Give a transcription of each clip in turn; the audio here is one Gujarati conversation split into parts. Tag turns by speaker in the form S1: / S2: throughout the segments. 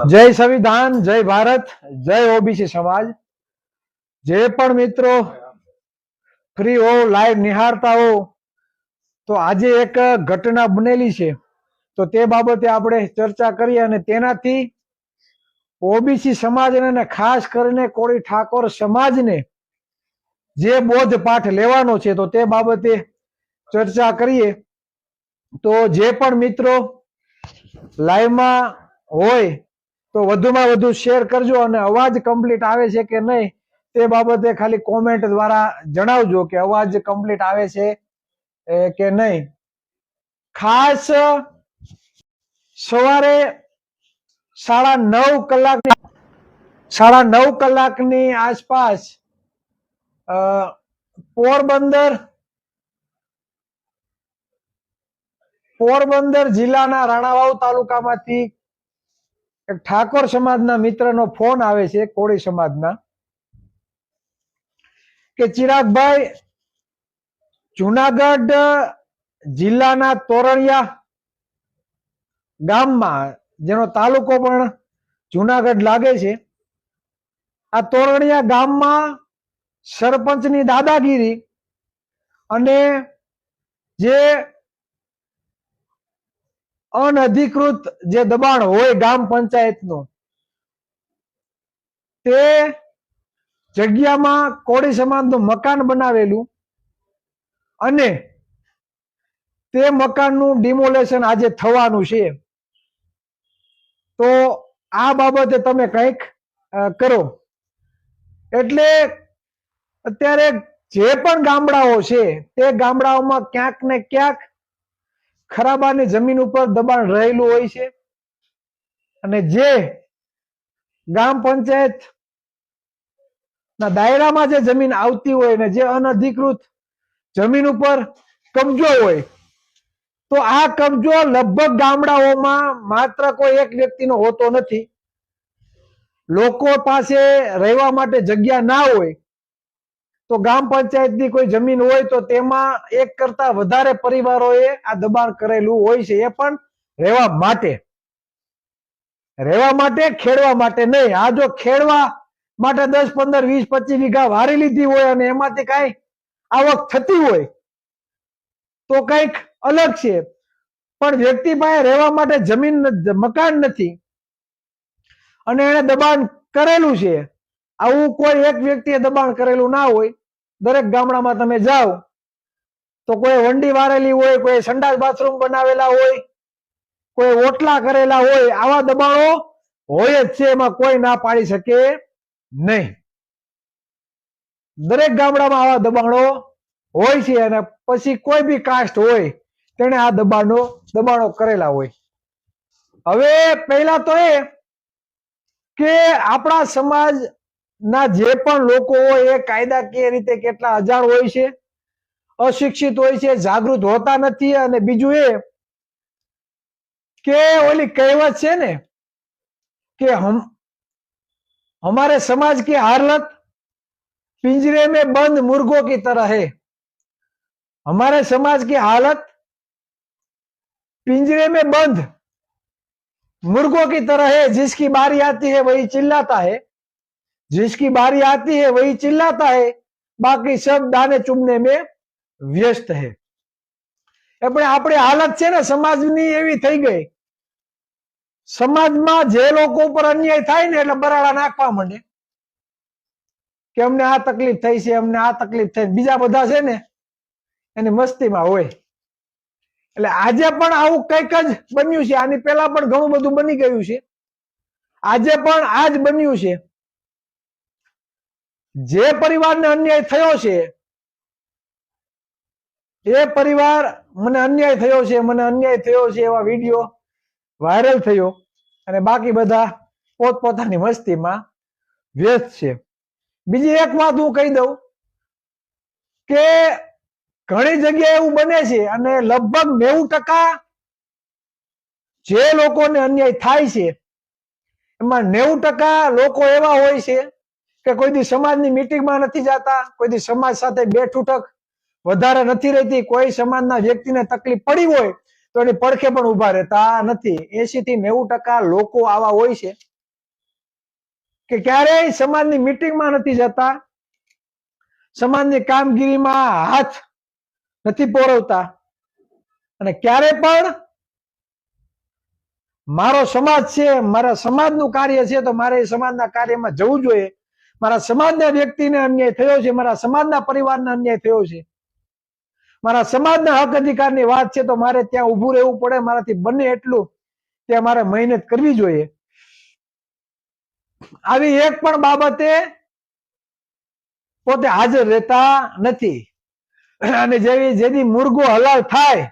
S1: जय संविधान, जय भारत, जय ओबीसी समाज। जे पण मित्रों फ्री हो लाइव निहारता हो तो आज एक घटना बनेली छे तो ते बाबते आपणे चर्चा करीए अने तेनाथी ओबीसी समाज ने खास करीने कोળી ठाकोर समाज ने जे बोधपाठ लेवानो छे तो ते बाबते चर्चा करीए। तो जे पण मित्रों लाइव में होय तो वधुमां वधु शेर करजो अने अवाज कम्प्लीट आवे छे के नहीं ते बाबते खाली कॉमेंट द्वारा जणावजो के अवाज कम्प्लीट आवे छे के नहीं। खास सवारे 9:30 કલાકની आसपास पोरबंदर जिल्लाना राणावाव तालुकामांथी एक ठाकोर समाजना मित्रनो फोन आवे छे कोળી समाजना के चिरागभाई जूनागढ़ जिल्लाना तोरણિયા गाममां जेनो तालुको पण जूनागढ़ लागे छे आ तोरણિયા गाममां सरपंचनी दादागिरी अने जे अनधिकृत जे दबाण होय गाम पंचायतनो ते जग्यामां कोળી समाजनुं मकान बनावेलुं अने ते मकाननुं डिमोलेशन आजे थवानुं छे। तो आ बाबते तमे कंईक करो एटले अत्यारे जे पण गामडाओ छे ते गामडाओमां क्यांक ने क्यांक खराबानी जमीन उपर दबाण रहेલું હોય છે અને જે ગામ પંચાયત ના દાયરામાં જે જમીન આવતી હોય ને જે અનધિકૃત જમીન ઉપર કબજો હોય તો આ કબજો લગભગ ગામડાઓમાં માત્ર કોઈ એક વ્યક્તિનો હોતો નથી। લોકો પાસે રહેવા માટે જગ્યા ના હોય तो गाम पंचायतनी कोई जमीन होय तो तेमां एक करता वधारे परिवारोए आ दबाण करेलुं होय छे ए पण रहेवा माटे खेडवा माटे नहीं। आ जो खेडवा माटे 10, 15, 20, 25 वीघा वारी लीधी होय अने एमांथी काई आवक थती होय तो कंईक अलग छे पण व्यक्ति पासे रहेवा माटे जमीन मकान नथी अने एणे दबाण करेलुं छे। आवुं कोई एक व्यक्तिए दबाण करेलुं ना होय। दरेक गामडामां तमे जाओ तो कोई वंडी वारेली होय, कोई संडास बाथरूम बनावेला होय, कोई ओटला करेला होय, आवा दबाणो होय ज छे, एमां कोई ना पाडी शके नहीं। दरेक गामडामां आवा दबाणो होय छे अने पछी कोई बी कास्ट होय तेणे आ दबाणो करेला होय। हवे पहेला तो ए के आपणा समाज ना जे पण लोको होय ए कायदाकीय रीते केटला अजाण होय छे, अशिक्षित होय छे, जागृत होता नथी। अने बीजुं ए के ओली कहेवत छे ने के हमारे समाज की हालत पिंजरे में बंद मुर्गों की तरह है। हमारे समाज की हालत पिंजरे में बंद मुर्गों की तरह है। जिसकी बारी आती है वही चिल्लाता है, जिसकी बारी आती है वही चिल्लाता है, बाकी सब दाने चुभने में व्यस्त है। अपने आपणी हालत छे ने समाजनी एवी थई गई, समाजमां जे लोको पर अन्याय थाय ने एटले बराड़ा नाखवा मांडे के अमने आ तकलीफ थई छे, अमने आ तकलीफ थई। बीजा बधा छे ने एनी मस्तीमां होय। એટલે આજે પણ આવું કંઈક જ બન્યું છે। આની પહેલા પણ ઘણું બધું બની ગયું છે, આજે પણ આ જ બન્યું છે। જે પરિવારને અન્યાય થયો છે એ પરિવાર મને અન્યાય થયો છે, મને અન્યાય થયો છે એવા વિડિયો વાયરલ થયો અને બાકી બધા પોતપોતાની મસ્તીમાં વ્યસ્ત છે। બીજી એક વાત હું કહી દઉં કે ઘણી જગ્યાએ એવું બને છે અને લગભગ 90% જે લોકોને અન્યાય થાય છે એમાં 90% લોકો એવા હોય છે કે કોઈ દી સમાજની મીટિંગમાં નથી જાતા, કોઈ દી સમાજ સાથે બેઠ ઉઠક વધારે નથી રહેતી, કોઈ સમાજના વ્યક્તિને તકલીફ પડી હોય તો એની પડખે પણ ઉભા રહેતા નથી. 80 થી 90% લોકો આવા હોય છે કે ક્યારેય સમાજની મીટિંગમાં નથી જતા, સમાજની કામગીરીમાં હાથ નથી પોરવતા, અને ક્યારે પણ મારો સમાજ છે, મારા સમાજનું કાર્ય છે તો મારે સમાજના કાર્યમાં જવું જોઈએ. મારા સમાજના વ્યક્તિને અન્યાય થયો છે, મારા સમાજના પરિવારને અન્યાય થયો છે, મારા સમાજના હક અધિકારની વાત છે તો મારે ત્યાં ઊભું રહેવું પડે. મારાથી બને એટલું ત્યાં મારે મહેનત કરવી જોઈએ. આવી એક પણ બાબતે પોતે હાજર રહેતા નથી. અને જેથી મુર્ગો હલાલ થાય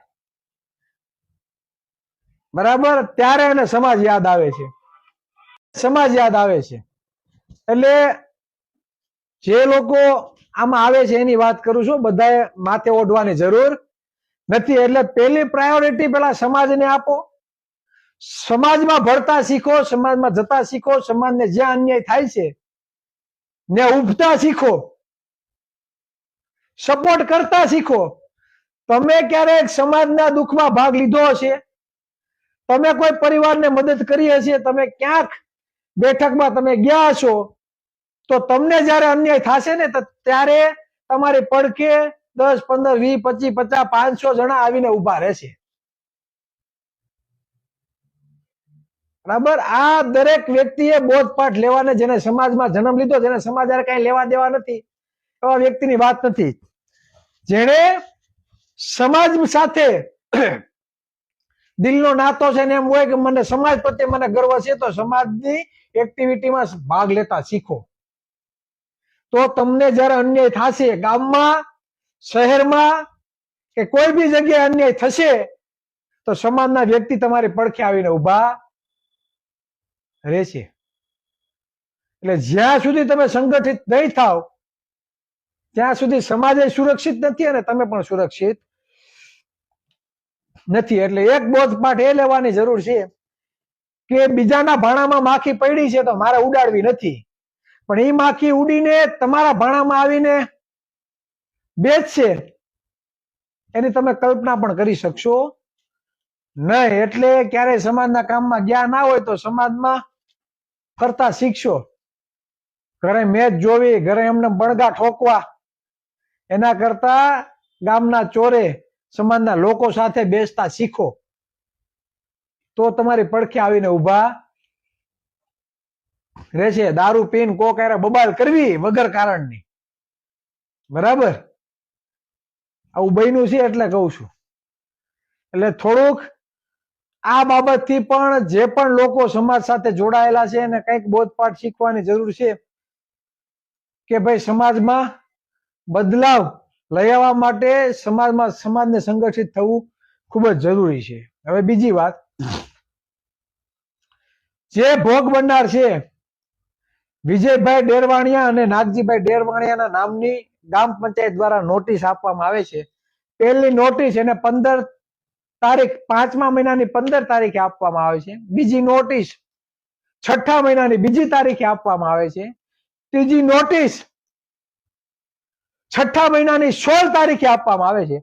S1: બરાબર, ત્યારે એને સમાજ યાદ આવે છે, સમાજ યાદ આવે છે. એટલે જે લોકો આમાં આવે છે એની વાત કરું છું, બધાએ માથે ઓઢવાની જરૂર નથી. એટલે પહેલી પ્રાયોરિટી પેલા સમાજને આપો, સમાજમાં ભળતા શીખો, સમાજમાં જતા શીખો, સમાજને જ્યાં અન્યાય થાય છે ને ઉભતા શીખો, સપોર્ટ કરતા શીખો. તમે ક્યારેક સમાજના દુઃખમાં ભાગ લીધો હશે, તમે કોઈ પરિવારને મદદ કરી હશે, તમે ક્યાંક બેઠકમાં તમે ગયા હશો, તો તમને જયારે અન્યાય થશે ને ત્યારે તમારી પડખે 10, 15, 20, 25, 50, 500 જણા આવીને ઉભા રહેશે. બરાબર, આ દરેક વ્યક્તિએ બોધપાઠ લેવાને, જેને સમાજમાં જન્મ લીધો, જેને સમાજ હારે કઈ લેવા દેવા નથી, એવા વ્યક્તિની વાત નથી. જેને સમાજ સાથે દિલનો નાતો છે ને એમ હોય કે મને સમાજ પ્રત્યે મને ગર્વ છે, તો સમાજની એક્ટિવિટીમાં ભાગ લેતા શીખો. તો તમને જયારે અન્યાય થશે, ગામમાં, શહેરમાં કે કોઈ બી જગ્યાએ અન્યાય થશે, તો સમાજના વ્યક્તિ તમારી પડખે આવીને ઉભા રહેશે. એટલે જ્યાં સુધી તમે સંગઠિત નહીં થાવ ત્યાં સુધી સમાજ સુરક્ષિત નથી અને તમે પણ સુરક્ષિત નથી. એટલે એક બોધપાઠ એ લેવાની જરૂર છે કે બીજાના ભાણામાં માખી પડી છે તો મારે ઉડાડવી નથી, પણ એ માખી ઉડીને તમારા ભાણામાં આવીને બેસશે એની તમે કલ્પના પણ કરી શકશો નહીં. એટલે ક્યારેય સમાજના કામમાં ગયા ના હોય તો સમાજમાં કરતા શીખશો. ઘરે મેચ જોવી, ઘરે એમને બણગા ઠોકવા, એના કરતા ગામના ચોરે સમાજના લોકો સાથે બેસતા શીખો, તો તમારી પડખે આવીને ઉભા રહેશે. દારૂ પીને કોક હારે બબાલ કરવી વગર કારણની, બરાબર, આવું બન્યું છે એટલે કહું છું. એટલે થોડુંક આ બાબતથી પણ જે પણ લોકો સમાજ સાથે જોડાયેલા છે એને કંઈક બોધપાઠ શીખવાની જરૂર છે કે ભાઈ સમાજમાં બદલાવ લઈ આવવા માટે સમાજને સંગઠિત થવું ખૂબ જ જરૂરી છે. હવે બીજી વાત, જે ભોગ બનનાર છે વિજયભાઈ ડેરવાણિયા અને નાગજીભાઈ ડેરવાણિયાના નામની ગ્રામ પંચાયત દ્વારા નોટિસ આપવામાં આવે છે. પહેલી નોટિસ એને 15 તારીખ 5મા મહિનાની 15 તારીખે આપવામાં આવે છે. બીજી નોટિસ 6ઠા મહિનાની 2જી તારીખે આપવામાં આવે છે. ત્રીજી નોટિસ 6ઠા મહિનાની 16 તારીખે આપવામાં આવે છે.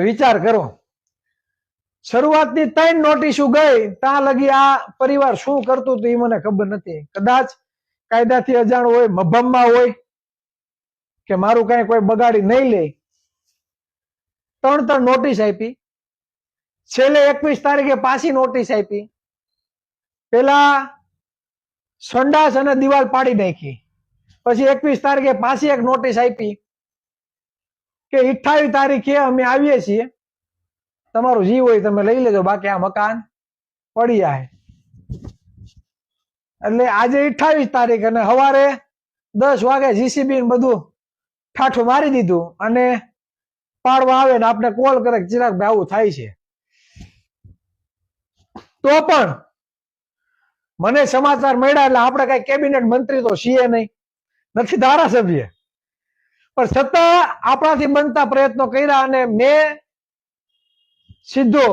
S1: વિચાર કરો, શરૂઆતની 3 નોટિસો ગઈ ત્યાં લગી આ પરિવાર શું કરતું હતું એ મને ખબર નથી. કદાચ કાયદાથી અજાણ હોય, મભમમાં હોય કે મારું કઈ કોઈ બગાડી નહીં લે, 3 નોટિસ આપી. છેલ્લે 21 તારીખે પાછી નોટિસ આપી. પેલા સંડાસ અને દિવાલ પાડી નાખી. પછી 21 તારીખે પાછી એક નોટિસ આપી કે 28 તારીખે અમે આવીએ છીએ, તમારું જીવ હોય તમે લઈ લેજો, બાકી આ મકાન પડી જાય. એટલે આજે 28 તારીખ અને સવારે 10 વાગે જીસીબી બધું ઠાઠું મારી દીધું અને પાડવા આવે ને આપણે કોલ કરે ચિરાગભાઈ આવું થાય છે. તો પણ મને સમાચાર મળ્યા એટલે આપણે કઈ કેબિનેટ મંત્રી તો છીએ નહીં, નથી ધારાસભ્ય, પણ છતાં આપણાથી બનતા પ્રયત્નો કર્યા અને મેં સીધો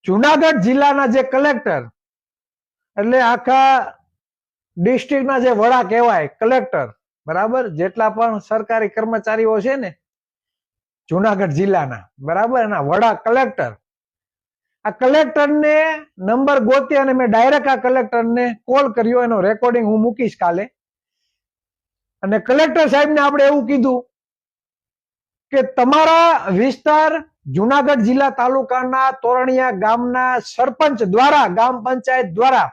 S1: જુનાગઢ જિલ્લાના જે કલેક્ટર, એટલે આખા ડિસ્ટ્રિક્ટના જે વડા કહેવાય કલેક્ટર, બરાબર, જેટલા પણ સરકારી કર્મચારીઓ છે ને જુનાગઢ જિલ્લાના, બરાબર, એના વડા કલેક્ટર. આ કલેક્ટરને નંબર ગોતી અને મેં ડાયરેક્ટ આ કલેક્ટરને કોલ કર્યો. એનો રેકોર્ડિંગ હું મૂકીશ કાલે. અને કલેક્ટર સાહેબને આપણે એવું કીધું કે તમારા વિસ્તાર જુનાગઢ જિલ્લા તાલુકાના તોરણિયા ગામના સરપંચ દ્વારા, ગામ પંચાયત દ્વારા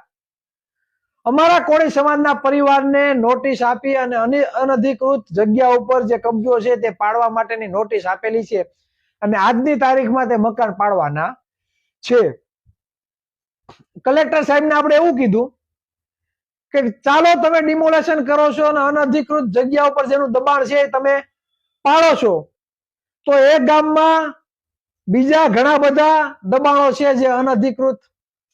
S1: અમારા કોળી સમાજના પરિવારને નોટિસ આપી અને અનધિકૃત જગ્યા ઉપર જે કબજો છે તે પાડવા માટેની નોટિસ આપેલી છે અને આજની તારીખમાં તે મકાન પાડવાના છે. કલેક્ટર સાહેબને આપણે એવું કીધું કે ચાલો તમે ડિમોલેશન કરો છો અને અનધિકૃત જગ્યા ઉપર જેનું દબાણ છે તમે પાડો છો, તો એ ગામમાં બીજા ઘણા બધા દબાણો છે જે અનધિકૃત,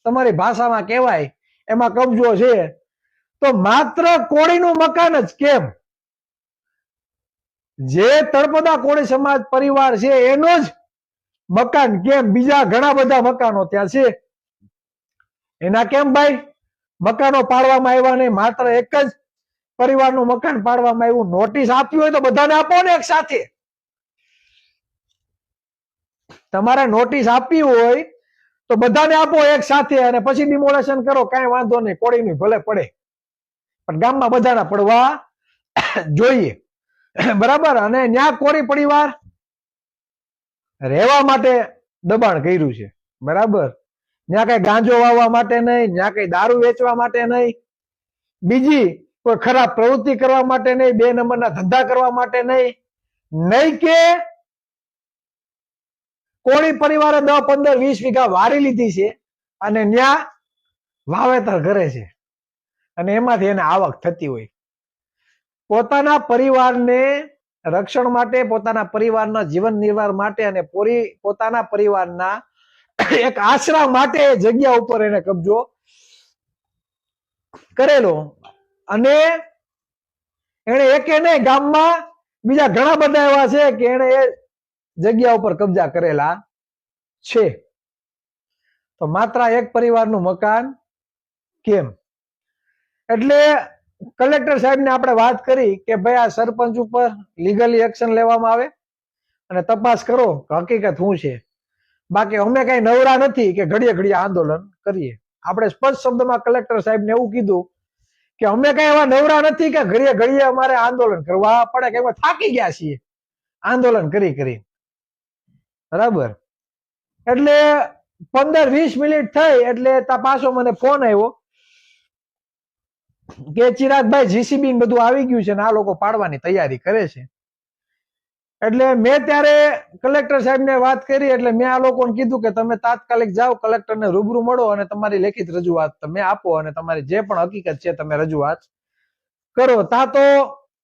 S1: તમારી ભાષામાં કહેવાય એમાં કબજો છે, તો માત્ર કોળીનું મકાન જ કેમ? જે તળપદા કોળી સમાજ પરિવાર છે એનો જ મકાન કેમ? બીજા ઘણા બધા મકાનો ત્યાં છે, એના કેમ ભાઈ મકાનો પાડવામાં આવ્યા નહીં? માત્ર એક જ પરિવારનું મકાન પાડવામાં આવ્યું. નોટિસ આપી હોય તો બધાને આપો ને એક સાથે. તમારે નોટિસ આપી હોય તો બધાને આપો એક સાથે અને પછી ડિમોલેશન કરો, કાંઈ વાંધો નહીં, કોળીની ભલે પડે, પણ ગામમાં બધાના પડવા જોઈએ, બરાબર. અને ન્યા કોળી પરિવાર રહેવા માટે દબાણ કર્યું છે, બરાબર. ત્યાં કઈ ગાંજો વાવવા માટે નહીં, ત્યાં કઈ દારૂ વેચવા માટે નહીં, બીજી કોઈ ખરાબ પ્રવૃત્તિ કરવા માટે નહીં, 2 નંબરના ધંધા કરવા માટે નહીં, નહીં કે કોળી પરિવારે 10, 15, 20 વીઘા વારી લીધી છે અને ત્યાં વાવેતર કરે છે અને એમાંથી એને આવક થતી હોય. પોતાના પરિવારને રક્ષણ માટે, પોતાના પરિવારના જીવન નિર્વાહ માટે અને પોતાના પરિવારના એક આશરા માટે જગ્યા ઉપર એને કબજો કરેલો. અને એને એકે નહીં, ગામમાં બીજા ઘણા બધા એવા છે કે એને એ જગ્યા ઉપર કબજા કરેલા છે. તો માત્ર એક પરિવારનું મકાન કેમ? એટલે કલેક્ટર સાહેબને આપણે વાત કરી કે ભાઈ આ સરપંચ ઉપર લીગલી એક્શન લેવામાં આવે અને તપાસ કરો હકીકત શું છે. બાકી અમે કઈ નવરા નથી કે ઘડીએ ઘડીએ આંદોલન કરીએ. આપણે સ્પષ્ટ શબ્દમાં કલેક્ટર સાહેબને એવું કીધું કે અમે કઈ એવા નવરા નથી કે ઘડીએ ઘડીએ અમારે આંદોલન કરવા પડે, કે અમે થાકી ગયા છીએ આંદોલન કરી, બરાબર. એટલે 15-20 મિનિટ થઈ એટલે પાછો મને ફોન આવ્યો કે ચિરાગભાઈ જીસીબી બધું આવી ગયું છે ને આ લોકો પાડવાની તૈયારી કરે છે. એટલે મેં ત્યારે કલેક્ટર સાહેબને વાત કરી. એટલે મેં આ લોકોને કીધું કે તમે તાત્કાલિક જાઓ, કલેક્ટરને રૂબરૂ મળો અને તમારી લેખિત રજૂઆત તમે આપો અને તમારી જે પણ હકીકત છે તમે રજૂઆત કરો. તા તો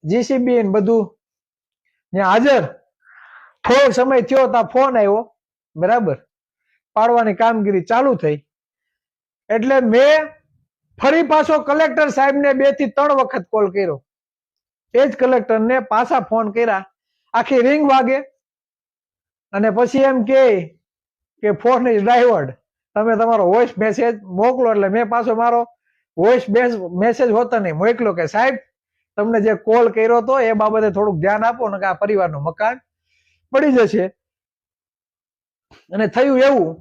S1: જીસીબી બધું ત્યાં હાજર. થોડોક સમય થયો તા ફોન આવ્યો, બરાબર, પાડવાની કામગીરી ચાલુ થઈ. એટલે મેં ફરી પાછો કલેક્ટર સાહેબને 2 થી 3 વખત કોલ કર્યો. એ જ કલેક્ટરને પાછા ફોન કર્યા, આખી રિંગ વાગે અને પછી એમ કે ફોન ઇઝ ડાયવર્ડ, તમે તમારો વોઇસ મેસેજ મોકલો. એટલે મેં પાછો મારો વોઇસ મેસેજ હોતો નહીં મોકલો કે સાહેબ તમને જે કોલ કર્યો હતો એ બાબતે થોડુંક ધ્યાન આપો ને કે આ પરિવારનું મકાન પડી જશે. અને થયું એવું,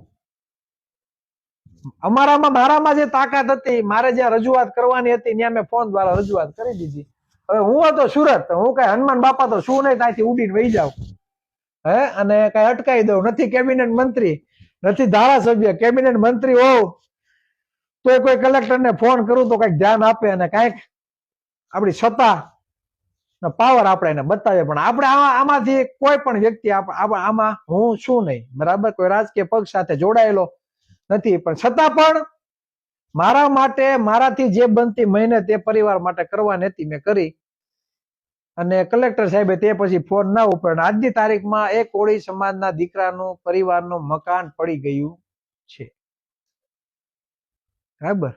S1: મારામાં જે તાકાત હતી, મારે જ્યાં રજૂઆત કરવાની હતી ત્યાં મેં ફોન દ્વારા રજૂઆત કરી દીધી. હવે હું હતો સુરત, હું કઈ હનુમાન બાપા તો શું નહીં ત્યાંથી ઉડીને વહી જાઉં અને કઈ અટકાવી દઉં. નથી કેબિનેટ મંત્રી, નથી ધારાસભ્ય, કેબિનેટ મંત્રી હોવ તો કોઈ કલેક્ટરને ફોન કરું તો કઈક ધ્યાન આપે અને કઈક આપણી સત્તા પાવર આપણે એને બતાવીએ. પણ આપણે આમાંથી કોઈ પણ વ્યક્તિ આમાં હું શું નહીં, બરાબર, કોઈ રાજકીય પક્ષ સાથે જોડાયેલો નથી, પણ છતાં પણ મારા માટે, મારાથી જે બનતી મહેનત એ પરિવાર માટે કરવાની હતી મેં કરી. અને કલેક્ટર સાહેબે તે પછી ફોન ના ઉપાડ્યો. આજની તારીખમાં એ કોળી સમાજના દીકરાનું પરિવારનું મકાન પડી ગયું છે, બરાબર.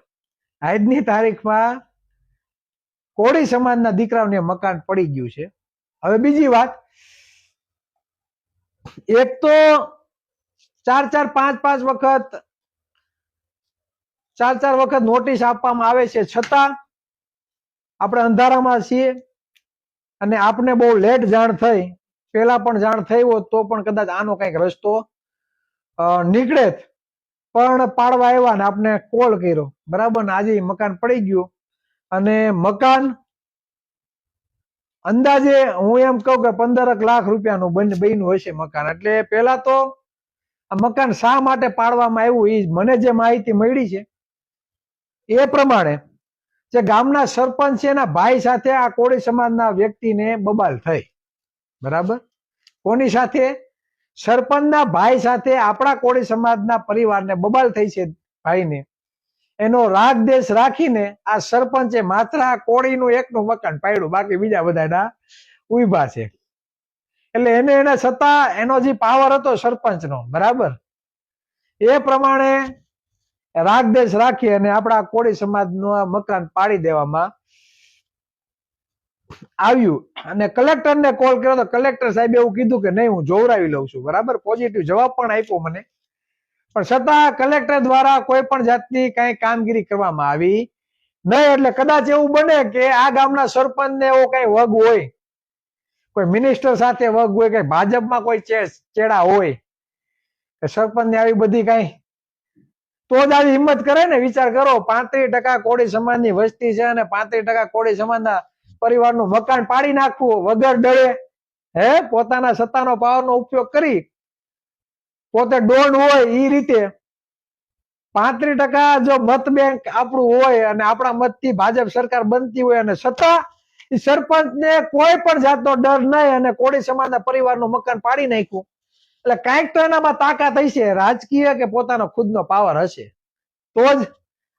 S1: આજની તારીખમાં કોળી સમાજના દીકરાઓને મકાન પડી ગયું છે. હવે બીજી વાત, એક તો 4-4, 5-5 વખત 4-4 વખત નોટિસ આપવામાં આવે છે, છતાં આપણે અંધારામાં છીએ અને આપને બહુ લેટ જાણ થઈ પેલા પણ જાણ થઈ હોત તો પણ કદાચ આનો કઈક રસ્તો નીકળે. પણ પાડવા આવ્યા ને આપણે કોલ કર્યો, બરાબર ને આજે મકાન પડી ગયું. અને મકાન અંદાજે હું એમ કહું કે 15 લાખ રૂપિયાનું બન્યું હશે મકાન. એટલે પેલા તો આ મકાન શા માટે પાડવામાં આવ્યું એ મને જે માહિતી મળી છે એ પ્રમાણે જે ગામના સરપંચ છે એના ભાઈ સાથે આ કોળી સમાજના વ્યક્તિને બબાલ થઈ. બરાબર, કોની સાથે? સરપંચના ભાઈ સાથે આપણા કોળી સમાજના પરિવારને બબાલ થઈ છે ભાઈને. એનો રાગ દેશ રાખીને આ સરપંચે માત્ર આ કોળીનું એકનું મકાન પાડ્યું, બાકી બીજા બધાના ઉભા છે. એટલે એને છતાં એનો જે પાવર હતો સરપંચનો, બરાબર, એ પ્રમાણે રાગદેશ રાખી અને આપણા કોળી સમાજનું મકાન પાડી દેવામાં આવ્યું. અને કલેક્ટરને કોલ કર્યો તો કલેક્ટર સાહેબ એવું કીધું કે નહીં, હું જોવરાવી લઉં છું. બરાબર, પોઝિટિવ જવાબ પણ આપ્યો મને. પણ છતાં કલેક્ટર દ્વારા કોઈ પણ જાતની કઈ કામગીરી કરવામાં આવી નહીં. એટલે કદાચ એવું બને કે આ ગામના સરપંચને એવો કઈ વગ હોય, કોઈ મિનિસ્ટર સાથે વગ હોય, કે ભાજપમાં કોઈ ચેડા હોય, કે સરપંચને આવી બધી કઈ, તો જ આવી હિંમત કરે ને. વિચાર કરો, 35% કોળી સમાજની વસ્તી છે અને 35% કોળી સમાજના પરિવારનું મકાન પાડી નાખવું વગર ડરે, પોતાના સત્તાનો પાવરનો ઉપયોગ કરી, પોતે ડોન હોય એ રીતે 35% જો મત બેંક આપણું હોય અને આપણા મતથી ભાજપ સરકાર બનતી હોય અને છતાં એ સરપંચને કોઈ પણ જાતનો ડર નહીં અને કોળી સમાજના પરિવારનું મકાન પાડી નાખ્યું. એટલે કાંઈક તો એનામાં તાકાત હશે, રાજકીય કે પોતાનો ખુદનો પાવર હશે, તો જ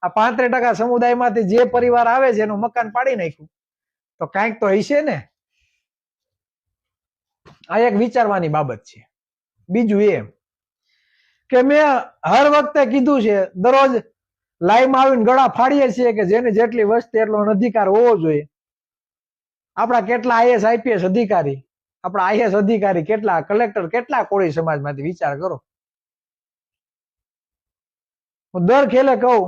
S1: આ 35% સમુદાયમાંથી જે પરિવાર આવે છે એનું મકાન પાડી નાખ્યું, તો કાંઈક તો હશે ને. આ એક વિચારવાની બાબત છે. બીજું એ કે મેં હર વખતે કીધું છે, દરરોજ લાઈવમાં આવીને ગળા ફાડીએ છીએ કે જેને જેટલી વસ્તી એટલો અધિકાર હોવો જોઈએ. આપણા કેટલા આઈએસ આઈપીએસ અધિકારી, આપણા આઈએસ અધિકારી કેટલા, કલેક્ટર કેટલા કોળી સમાજમાંથી, વિચાર કરો. હું દર ખેલે કહું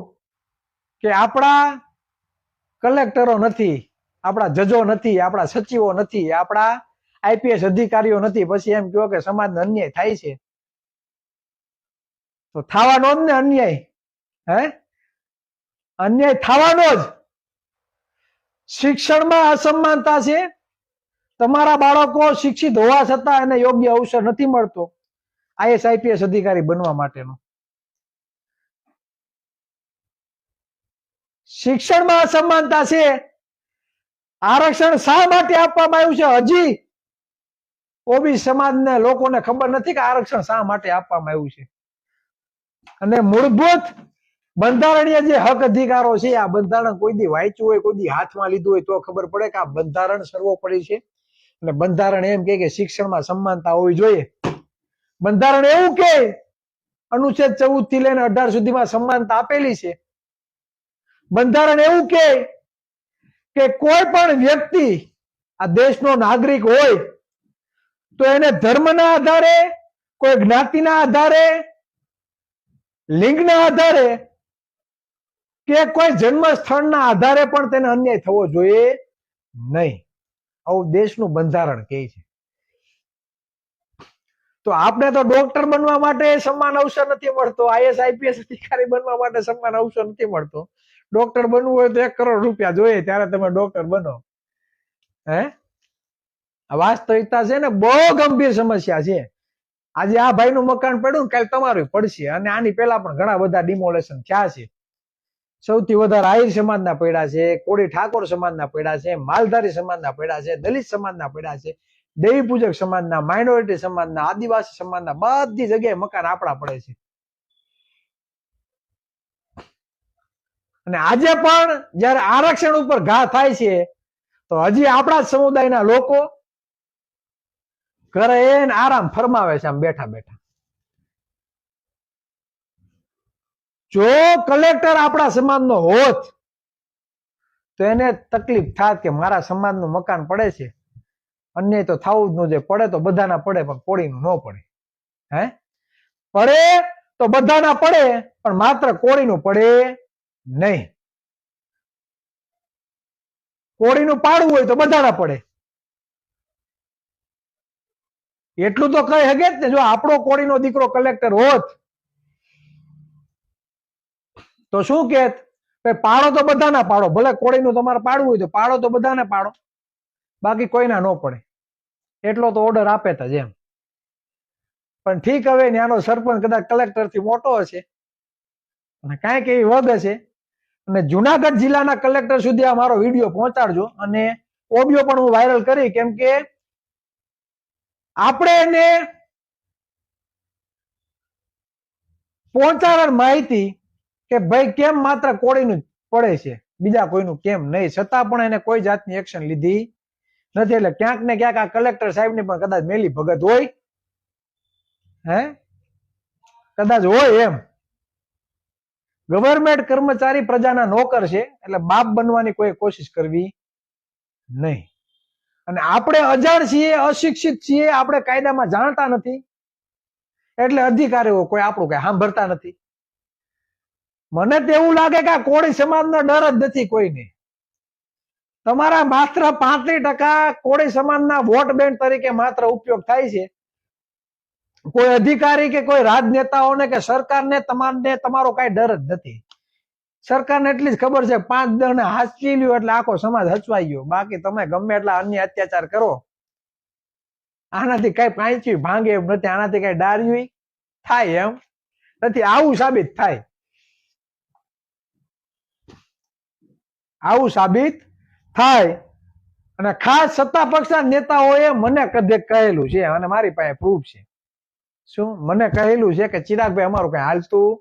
S1: કે આપણા કલેક્ટરો નથી, આપણા જજો નથી, આપણા સચિવો નથી, આપણા આઈપીએસ અધિકારીઓ નથી, પછી એમ કહો કે સમાજને અન્યાય થાય છે. તો થવાનો જ ને અન્યાય, અન્યાય થવાનો જ. શિક્ષણમાં અસમાનતા છે. તમારા બાળકો શિક્ષિત હોવા છતાં એને યોગ્ય અવસર નથી મળતો આઈએસ આઈપીએસ અધિકારી બનવા માટેનો. શિક્ષણમાં અસમાનતા છે. આરક્ષણ શા માટે આપવામાં આવ્યું છે? હજી ઓબીસી સમાજને લોકોને ખબર નથી કે આરક્ષણ શા માટે આપવામાં આવ્યું છે. અને મૂળભૂત બંધારણીય જે હક અધિકારો છે, આ બંધારણ કોઈ દી વાંચ્યું હોય, કોઈ દી હાથમાં લીધું હોય તો ખબર પડે કે આ બંધારણ સર્વોપરી છે. અને બંધારણ એમ કે શિક્ષણમાં સમાનતા હોવી જોઈએ. બંધારણ એવું કે અનુચ્છેદ 14 થી લઈને 18 સુધીમાં સમાનતા આપેલી છે. બંધારણ એવું કે કોઈ પણ વ્યક્તિ આ દેશનો નાગરિક હોય તો એને ધર્મના આધારે, કોઈ જ્ઞાતિના આધારે, લિંગના આધારે કે કોઈ જન્મ સ્થળના આધારે પણ તેને અન્યાય થવો જોઈએ નહીં. આવું દેશનું બંધારણ કહે છે. તો આપણે તો ડોક્ટર બનવા માટે સમાન અવસર નથી મળતો, આઈએસ આઈપીએસ અધિકારી બનવા માટે સમાન અવસર નથી મળતો. ડોક્ટર બનવું હોય તો 1 કરોડ રૂપિયા જોઈએ ત્યારે તમે ડોક્ટર બનો. વાસ્તવિકતા છે ને, બહુ ગંભીર સમસ્યા છે. આજે આ ભાઈનું મકાન પડ્યું, કાલે તમારું પડશે. અને આની પહેલા પણ ઘણા બધા ડિમોલેશન થયા છે. સૌથી વધારે આહિર સમાજના પડ્યા છે, કોળી ઠાકોર સમાજના પડ્યા છે, માલધારી સમાજના પડ્યા છે, દલિત સમાજના પડ્યા છે, દેવી પૂજક સમાજના, માઇનોરિટી સમાજના, આદિવાસી સમાજના, બધી જગ્યાએ મકાન આપણા પડે છે. અને આજે પણ જયારે આરક્ષણ ઉપર ઘા થાય છે તો હજી આપણા સમુદાયના લોકો ઘરે એને આરામ ફરમાવે છે, આમ બેઠા બેઠા. જો કલેક્ટર આપણા સમાજનો હોત તો એને તકલીફ થાત કે મારા સમાજનું મકાન પડે છે, અન્યાય તો થવું જ ન જોઈએ. પડે તો બધાના પડે, પણ કોળીનું ન પડે. પડે તો બધાના પડે, પણ માત્ર કોળીનું પડે નહીં. કોળીનું પાડવું હોય તો બધાના પડે. એટલું તો કહી શકે જ ને, જો આપણો કોળીનો દીકરો કલેક્ટર હોત તો શું કેત, પાડો તો બધાના પાડો, ભલે કોળીનું તમારે પાડવું હોય તો પાડો તો બધાને પાડો, બાકી કોઈના ન પડે, એટલો તો ઓર્ડર આપે જ એમ. પણ ઠીક, હવે ત્યાંનો સરપંચ કદાચ કલેક્ટર થી મોટો હશે અને કાંઈક એવી વગ હશે, અને જુનાગઢ જિલ્લાના કલેક્ટર સુધી આ મારો વિડીયો પહોંચાડજો, અને ઓડિયો પણ હું વાયરલ કરી, કેમ કે આપણે એને પહોંચાડવાની માહિતી કે ભાઈ કેમ માત્ર કોળીનું પડે છે, બીજા કોઈનું કેમ નહીં, છતાં પણ એને કોઈ જાતની એક્શન લીધી નથી. એટલે ક્યાંક ને ક્યાંક આ કલેક્ટર સાહેબની પણ કદાચ મેલી ભગત હોય, કદાચ હોય એમ. ગવર્મેન્ટ કર્મચારી પ્રજાના નોકર છે, એટલે બાપ બનવાની કોઈ કોશિશ કરવી નહીં. અને આપણે અજાણ છીએ, અશિક્ષિત છીએ, આપણે કાયદામાં જાણતા નથી, એટલે અધિકારીઓ કોઈ આપણું કઈ સાંભળતા નથી. મને તો એવું લાગે કે આ કોળી સમાજનો ડર જ નથી કોઈને. તમારા માત્ર 35% કોળી સમાજના વોટ બેંક તરીકે માત્ર ઉપયોગ થાય છે. કોઈ અધિકારી કે કોઈ રાજનેતાઓને કે સરકારને તમારો કઈ ડર જ નથી. સરકારને એટલી જ ખબર છે 5-10 ને હાચવી લ્યો એટલે આખો સમાજ હચવાઈ ગયો, બાકી તમે ગમે એટલા અન્ય અત્યાચાર કરો, આનાથી કઈ પાંચ્યું ભાંગે એમ નથી, આનાથી કઈ ડાર્યું થાય એમ નથી. આવું સાબિત થાય, આવું સાબિત થાય. અને ખાસ સત્તા પક્ષના નેતાઓએ મને કદે કહેલું છે, અને મારી પાસે પ્રૂફ છે. શું મને કહેલું છે કે ચિરાગભાઈ અમારું કઈ હાલતું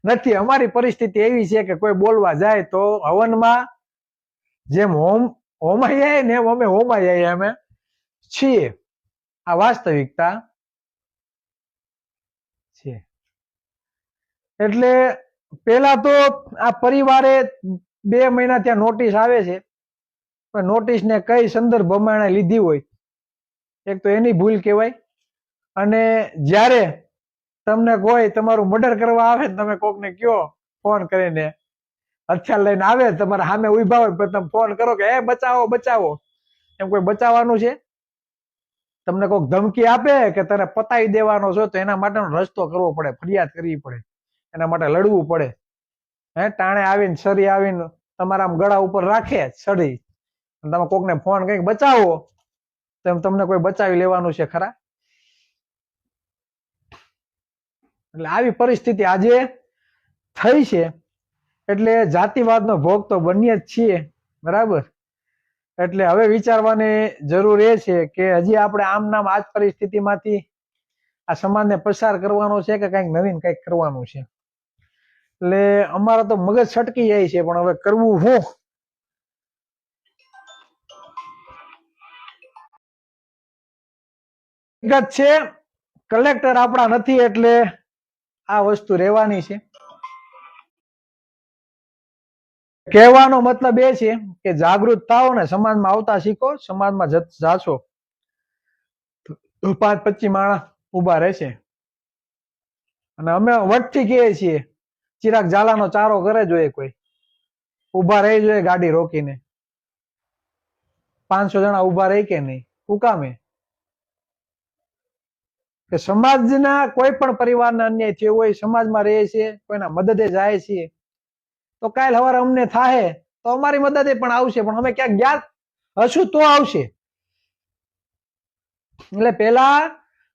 S1: નથી, અમારી પરિસ્થિતિ એવી છે કે કોઈ બોલવા જાય તો હવનમાં જેમ હોમાઈ જાય ને એમ અમે હોમાઈ જાય અમે છીએ. આ વાસ્તવિકતા છે. એટલે પેલા તો આ પરિવારે 2 મહિના ત્યાં નોટિસ આવે છે, પણ નોટિસ ને કઈ સંદર્ભમાં એને લીધી હોય, એક તો એની ભૂલ કહેવાય. અને જ્યારે તમને કોઈ તમારું મર્ડર કરવા આવે ને, તમે કોકને કયો ફોન કરીને, હથિયાર લઈને આવે તમારા સામે ઉભા હોય, પણ તમે ફોન કરો કે એ બચાવો બચાવો, એમ કોઈ બચાવવાનું છે? તમને કોઈક ધમકી આપે કે તને પતાવી દેવાનો છો, તો એના માટેનો રસ્તો કરવો પડે, ફરિયાદ કરવી પડે, એના માટે લડવું પડે. ટાણે આવીને સરી આવીને તમારા આમ ગળા ઉપર રાખે સડી, તમે કોકને ફોન કઈ બચાવો, તો એમ તમને કોઈ બચાવી લેવાનું છે ખરા? એટલે આવી પરિસ્થિતિ આજે થઈ છે. એટલે જાતિવાદનો ભોગ તો બનીએ જ છીએ, બરાબર. એટલે હવે વિચારવાની જરૂર એ છે કે હજી આપણે આમ નામ આ જ પરિસ્થિતિમાંથી આ સમાજને પસાર કરવાનો છે કે કંઈક નવીન કંઈક કરવાનું છે. એટલે અમારા તો મગજ છટકી જાય છે, પણ હવે કરવું શું? છે કલેક્ટર આપણા નથી, એટલે આ વસ્તુ રહેવાની છે. કહેવાનો મતલબ એ છે કે જાગૃત થાઓ ને સમાજમાં આવતા શીખો, સમાજમાં જાશો તો 5-25 માણસ ઉભા રહેશે. અને અમે વટથી કહીએ છીએ, ચિરાગ ઝાલાનો ચારો કરે જોઈએ, કોઈ ઉભા રહી જોઈએ ગાડી રોકીને, 500 જણા ઉભા રહી કે નહીં? શું કામે? કે સમાજના કોઈ પણ પરિવારના અન્યાય થયો હોય, સમાજમાં રહે છે, કોઈના મદદે જાય છે, તો કાલ સવારે અમને થાય તો અમારી મદદે પણ આવશે, પણ અમે ક્યાંક ગયા હશું તો આવશે. એટલે પેલા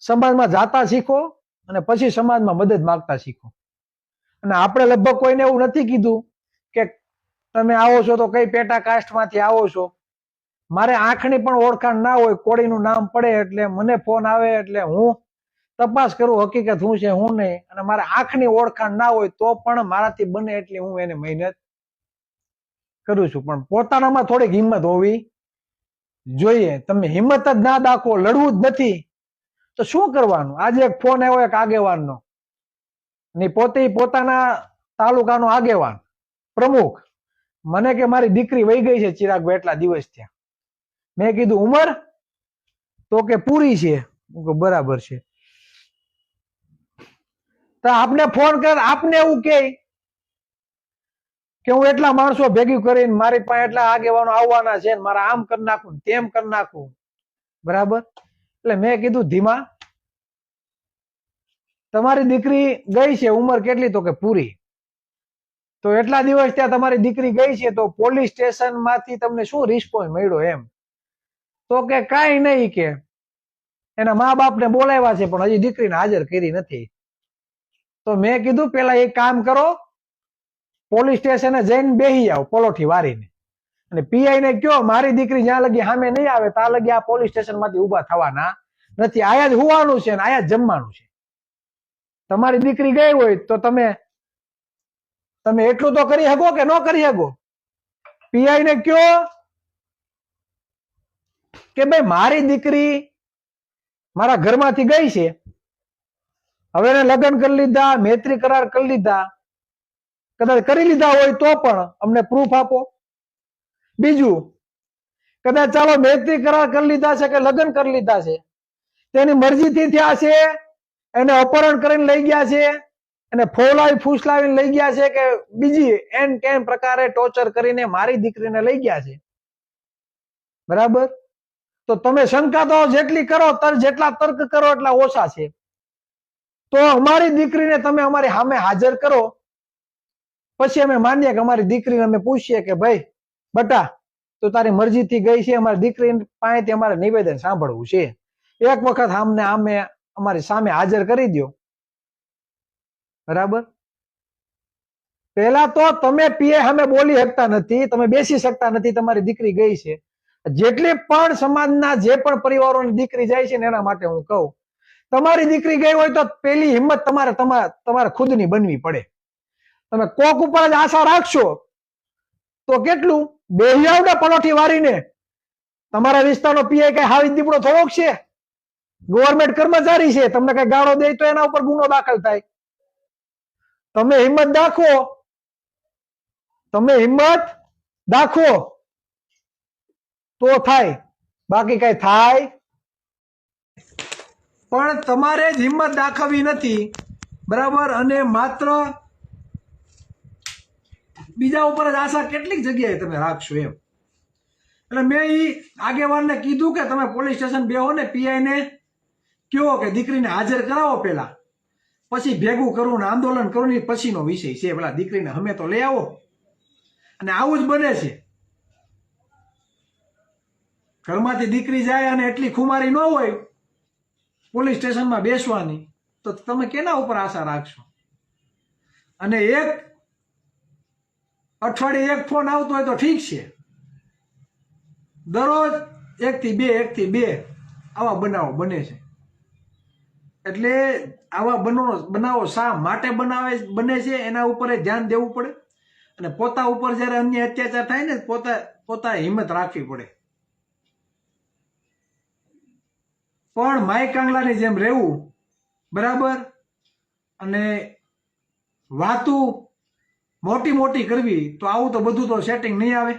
S1: સમાજમાં જાતા શીખો, અને પછી સમાજમાં મદદ માંગતા શીખો. અને આપણે લગભગ કોઈને એવું નથી કીધું કે તમે આવો છો તો કઈ પેટા કાસ્ટમાંથી આવો છો. મારે આંખની પણ ઓળખાણ ના હોય, કોળીનું નામ પડે એટલે મને ફોન આવે એટલે હું તપાસ કરું હકીકત શું છે શું નહીં. અને મારે આંખની ઓળખાણ ના હોય તો પણ મારાથી બને એટલી હું એને મહેનત કરું છું. પણ પોતાનામાં થોડીક હિંમત હોવી જોઈએ. તમે હિંમત જ ના દાખવો, લડવું જ નથી, તો શું કરવાનું? આજે એક ફોન આવ્યો એક આગેવાનનો, ને પોતે પોતાના તાલુકાનો આગેવાન પ્રમુખ, મને કે મારી દીકરી વહી ગઈ છે ચિરાગભાઈ એટલા દિવસ થયા. મેં કીધું ઉંમર? તો કે પૂરી છે. બરાબર છે. તો આપને ફોન કર, આપને એવું કે હું એટલા માણસો ભેગી કરીને મારી પાસે એટલા આગેવાનો આવવાના છે, મારા આમ કરી નાખું તેમ કરી નાખું, બરાબર. એટલે મેં કીધું ધીમા, તમારી દીકરી ગઈ છે, ઉંમર કેટલી? તો કે પૂરી. તો એટલા દિવસ ત્યાં તમારી દીકરી ગઈ છે, તો પોલીસ સ્ટેશન માંથી તમને શું રિસ્પોન્સ મળ્યો એમ? તો કે કાંઈ નહીં, કે એના મા બાપને બોલાવ્યા છે પણ હજી દીકરીને હાજર કરી નથી. તો મેં કીધું પેલા એક કામ કરો, પોલીસ સ્ટેશને જઈને બેસી જાઓ પલોઠી વારીને, અને પીઆઈ ને કયો મારી દીકરી જ્યાં લગી સામે નહીં આવે ત્યાં લગી આ પોલીસ સ્ટેશન માંથી ઉભા થવાના નથી, આયા જ હોવાનું છે ને આયા જ જમવાનું છે. તમારી દીકરી ગઈ હોય તો તમે એટલું તો કરી શકો કે ન કરી શકો? પીઆઈ ને કયો કે ભાઈ મારી દીકરી મારા ઘરમાંથી ગઈ છે, હવે એને લગ્ન કરી લીધા, મૈત્રી કરાર કરી લીધા, કદાચ કરી લીધા હોય તો પણ અમને પ્રૂફ આપો. બીજું, કદાચ ચાલો મૈત્રી કરાર કરી લીધા છે કે લગ્ન કરી લીધા છે, તેની મરજીથી થયા છે, એને અપહરણ કરીને લઈ ગયા છે, એને ફોલાવી ફૂસલાવીને લઈ ગયા છે, કે બીજી એન કેન પ્રકારે ટોર્ચર કરીને મારી દીકરીને લઈ ગયા છે, બરાબર? તો તમે શંકા તો જેટલી કરો, જેટલા તર્ક કરો એટલા ઓછા છે. તો અમારી દીકરીને તમે અમારી સામે હાજર કરો, પછી અમે માનીએ કે અમારી દીકરીને અમે પૂછીએ કે ભાઈ બટા તો તારી મરજીથી ગઈ છે, અમારી દીકરી પાસેથી અમારે નિવેદન સાંભળવું છે, એક વખત આમને અમારી સામે હાજર કરી દો, બરાબર? પેલા તો તમે પીએ સામે બોલી શકતા નથી, તમે બેસી શકતા નથી, તમારી દીકરી ગઈ છે. જેટલી પણ સમાજના જે પણ પરિવારોની દીકરી જાય છે ને એના માટે હું કહું, તમારી દીકરી ગઈ હોય તો પેલી હિંમત તમારે ખુદની બનવી પડે. તમે કોક ઉપર જ આશા રાખશો તો કેટલું બેહી જાવ ને પલોઠી વારીને. તમારા વિસ્તારનો પીઆઈ કઈ હાવી દીપડો થોડોક છે? ગવર્મેન્ટ કર્મચારી છે, તમને કઈ ગાળો દે તો એના ઉપર ગુનો દાખલ થાય. તમે હિંમત દાખવો, તો થાય, બાકી કઈ થાય પણ તમારે જ હિંમત દાખવવી નથી, બરાબર? અને માત્ર બીજા ઉપર જ આશા કેટલીક જગ્યાએ તમે રાખશો એમ. એટલે મેં આગેવાનને કીધું કે તમે પોલીસ સ્ટેશન બેહો ને પીઆઈ ને કયો કે દીકરીને હાજર કરાવો પેલા, પછી ભેગું કરવું ને આંદોલન કરવું એ પછીનો વિષય છે. પેલા દીકરીને અમે તો લઈ આવો. અને આવું જ બને છે, ઘરમાંથી દીકરી જાય અને એટલી ખુમારી ન હોય પોલીસ સ્ટેશનમાં બેસવાની, તો તમે કેના ઉપર આશા રાખશો? અને એક અઠવાડિયે એક ફોન આવતો હોય તો ઠીક છે, દરરોજ 1 થી 2 આવા બનાવો બને છે. એટલે આવા બનાવો શા માટે બને છે એના ઉપર ધ્યાન દેવું પડે. અને પોતા ઉપર જયારે અન્ય અત્યાચાર થાય ને પોતા હિંમત રાખવી પડે. પણ માય કાંગલાની જેમ રહેવું, બરાબર? અને વાતું મોટી મોટી કરવી, તો આવું તો બધું તો સેટિંગ નહીં આવે.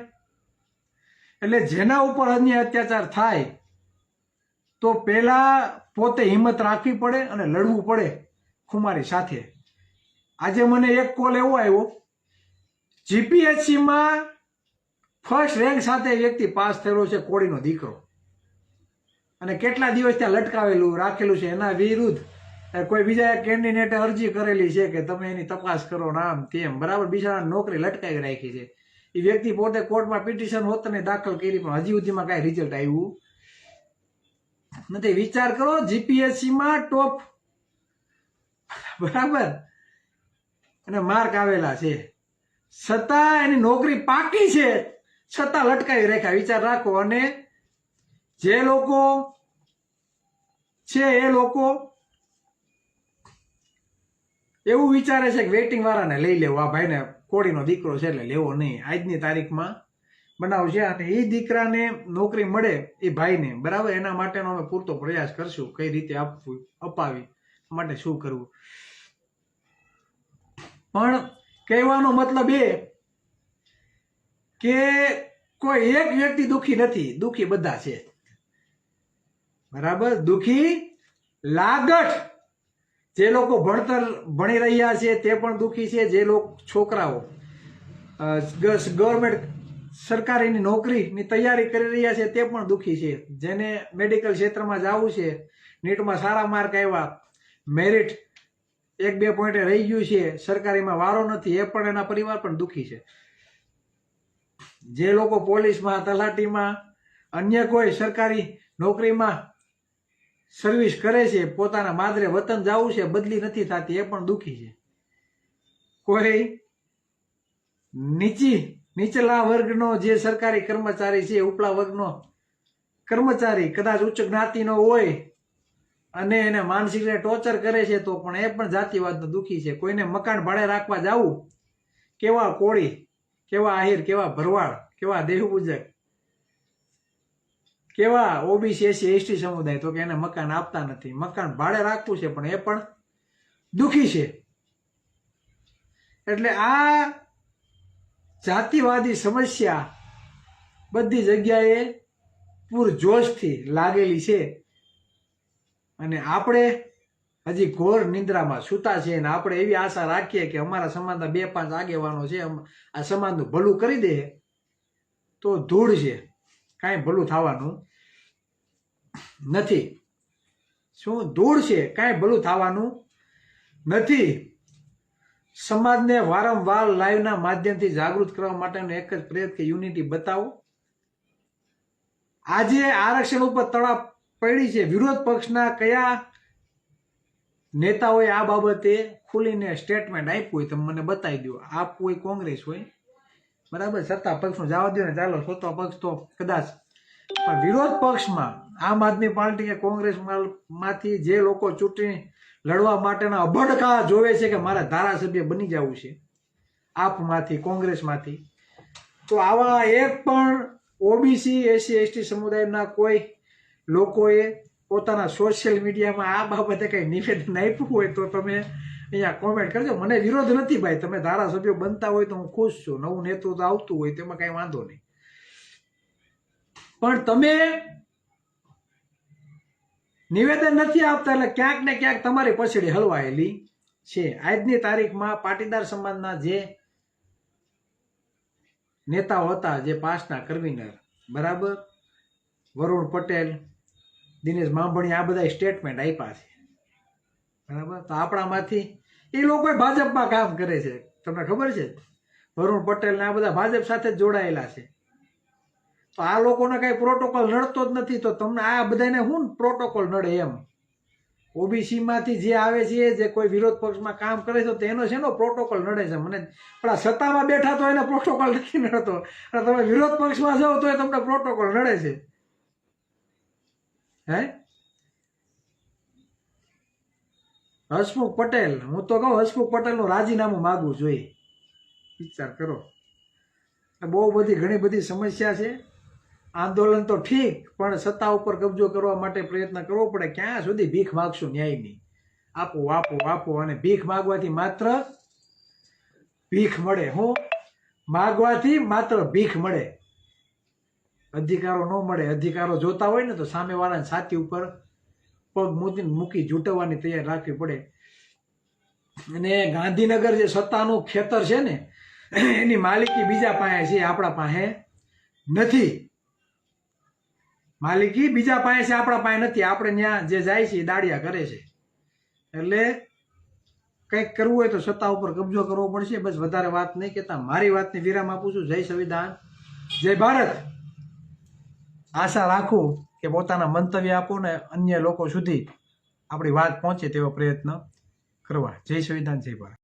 S1: એટલે જેના ઉપર અન્ય અત્યાચાર થાય તો પેલા પોતે હિંમત રાખવી પડે અને લડવું પડે ખુમારી સાથે. આજે મને એક કોલ એવો આવ્યો, જીપીએસસી માં ફર્સ્ટ રેન્ક સાથે વ્યક્તિ પાસ થયેલો છે, કોળીનો દીકરો, અને કેટલા દિવસ ત્યાં લટકાવેલું રાખેલું છે. એના વિરુદ્ધ કોઈ બીજા કેન્ડિડેટે અરજી કરેલી છે કે તમે એની તપાસ કરો, નામ તેમ, બરાબર? બિચારા નોકરી લટકાવી રાખી છે. એ વ્યક્તિ પોતે કોર્ટમાં પિટિશન હોત ને દાખલ કરી, પણ હજી સુધીમાં કઈ રિઝલ્ટ આવ્યું નથી. વિચાર કરો, જીપીએસસી માં ટોપ, બરાબર, અને માર્ક આવેલા છે, છતાં એની નોકરી પાકી છે, છતાં લટકાવી રાખ્યા. વિચાર રાખો. અને જે લોકો છે એ લોકો એવું વિચારે છે કે વેઇટિંગ વાળાને લઈ લેવો, આ ભાઈને કોળીનો દીકરો છે એટલે લેવો નહીં. આજની તારીખમાં બનાવ છે, અને એ દીકરાને નોકરી મળે એ ભાઈને, બરાબર? એના માટેનો અમે પૂરતો પ્રયાસ કરશું, કઈ રીતે અપાવી માટે શું કરવું. પણ કહેવાનો મતલબ એ કે કોઈ એક વ્યક્તિ દુઃખી નથી, દુઃખી બધા છે, બરાબર? દુઃખી લાગઠ. જે લોકો ભણી રહ્યા છે તે પણ દુઃખી છે, જે લોકો છોકરાઓ ગવર્મેન્ટ સરકારીની નોકરીની તૈયારી કરી રહ્યા છે તે પણ દુઃખી છે. જેને મેડિકલ ક્ષેત્રમાં જવું છે, નીટમાં સારા માર્ક આવ્યા, મેરિટ 1-2 પોઈન્ટે રહી ગયું છે, સરકારીમાં વારો નથી, એ પણ એના પરિવાર પણ દુઃખી છે. જે લોકો પોલીસમાં, તલાટીમાં, અન્ય કોઈ સરકારી નોકરીમાં સર્વિસ કરે છે, પોતાના માદરે વતન જવું છે, બદલી નથી થતી, એ પણ દુઃખી છે. કોઈ નીચલા વર્ગનો જે સરકારી કર્મચારી છે, ઉપલા વર્ગનો કર્મચારી કદાચ ઉચ્ચ જ્ઞાતિનો હોય અને એને માનસિક રીતે ટોર્ચર કરે છે તો પણ એ પણ જાતિવાદનો દુઃખી છે. કોઈને મકાન ભાડે રાખવા જવું, કેવા કોળી, કેવા આહિર, કેવા ભરવાડ, કેવા દેહપૂજક, કેવા ઓબીસી એસસી એસટી સમુદાય, તો કે એને મકાન આપતા નથી. મકાન ભાડે રાખવું છે પણ એ પણ દુઃખી છે. એટલે આ જાતિવાદી સમસ્યા બધી જગ્યાએ પૂરજોશથી લાગેલી છે અને આપણે હજી ઘોર નિંદ્રામાં સૂતા છે. અને આપણે એવી આશા રાખીએ કે અમારા સમાજના 2-5 આગેવાનો છે, આ સમાજનું ભલું કરી દે તો ધૂળ છે, કાંઈ ભલું થવાનું નથી. શું ધૂળ છે, કાંઈ ભલું થવાનું નથી. સમાજને વારંવાર લાઈવના માધ્યમથી જાગૃત કરવા માટેનો એક જ પ્રયત્ન કે યુનિટી બતાવો. આજે આરક્ષણ ઉપર તડા પડી છે. વિરોધ પક્ષના કયા નેતાઓએ આ બાબતે ખુલીને સ્ટેટમેન્ટ આપ્યું હોય તમે મને બતાવી દો. આપવું હોય કોંગ્રેસ હોય, બરાબર, સત્તા પક્ષનું જવા દો ને, ચાલો સત્તા પક્ષ તો કદાચ, પણ વિરોધ પક્ષમાં આમ આદમી પાર્ટી કે કોંગ્રેસ માંથી જે લોકો ચૂંટણી લડવા માટેના અભડકા જોવે છે કે મારા ધારાસભ્ય બની જવું છે આપમાંથી, કોંગ્રેસમાંથી, તો આવા એક પણ ઓબીસી એસસી એસટી સમુદાયના કોઈ લોકોએ પોતાના સોશિયલ મીડિયામાં આ બાબતે કંઈ નિવેદન આપ્યું હોય તો તમે અહીંયા કોમેન્ટ કરજો. મને વિરોધ નથી ભાઈ, તમે ધારાસભ્યો બનતા હોય તો હું ખુશ છું, નવું નેતૃત્વ આવતું હોય તેમાં કાંઈ વાંધો નહીં, પણ તમે નિવેદન નથી આપતા એટલે ક્યાંક ને ક્યાંક તમારી પછડી હલવાયેલી છે. આજની તારીખમાં પાટીદાર સમાજના જે નેતાઓ હતા, જે પાસના કન્વીનર, બરાબર, વરુણ પટેલ, દિનેશ માંભણી, આ બધા સ્ટેટમેન્ટ આપ્યા છે, બરાબર. તો આપણામાંથી એ લોકો ભાજપમાં કામ કરે છે, તમને ખબર છે, વરુણ પટેલ ને આ બધા ભાજપ સાથે જ જોડાયેલા છે. તો આ લોકોને કઈ પ્રોટોકોલ નડતો જ નથી, તો તમને આ બધાને શું પ્રોટોકોલ નડે એમ? ઓબીસી માંથી જે આવે છે, જે કોઈ વિરોધ પક્ષમાં કામ કરે છે, તો એનો શેનો પ્રોટોકોલ નડે છે મને? પણ આ સત્તામાં બેઠા તો એને પ્રોટોકોલ નથી નડતો, અને તમે વિરોધ પક્ષમાં જાઓ તો એ તમને પ્રોટોકોલ નડે છે. હે હસમુખ પટેલ, હું તો કહું હસમુખ પટેલનું રાજીનામું માગવું જોઈએ. વિચાર કરો. બહુ બધી ઘણી બધી સમસ્યા છે. આંદોલન તો ઠીક, પણ સત્તા ઉપર કબજો કરવા માટે પ્રયત્ન કરવો પડે. ક્યાં સુધી ભીખ માગશું ન્યાયની? આપો આપો આપો, અને ભીખ માગવાથી માત્ર ભીખ મળે. હું માગવાથી માત્ર ભીખ મળે, અધિકારો ન મળે. અધિકારો જોતા હોય ને તો સામેવાળાની છાતી ઉપર પગ મૂકી ઝૂંટવવાની તૈયાર રાખવી પડે. અને ગાંધીનગર જે સત્તાનું ખેતર છે ને, એની માલિકી બીજા પાસે છે, આપણા પાસે નથી. માલિકી બીજા પાસે છે, આપણા પાસે નથી. આપણે ત્યાં જે જાય છે એ દાડિયા કરે છે. એટલે કંઈક કરવું હોય તો સત્તા ઉપર કબજો કરવો પડશે. બસ વધારે વાત નહીં કહેતા મારી વાતની વિરામ આપું છું. જય સંવિધાન, જય ભારત. આશા રાખું કે પોતાના મંતવ્ય આપો ને અન્ય લોકો સુધી આપણી વાત પહોંચે તેવો પ્રયત્ન કરવા. જય સંવિધાન, જય ભારત.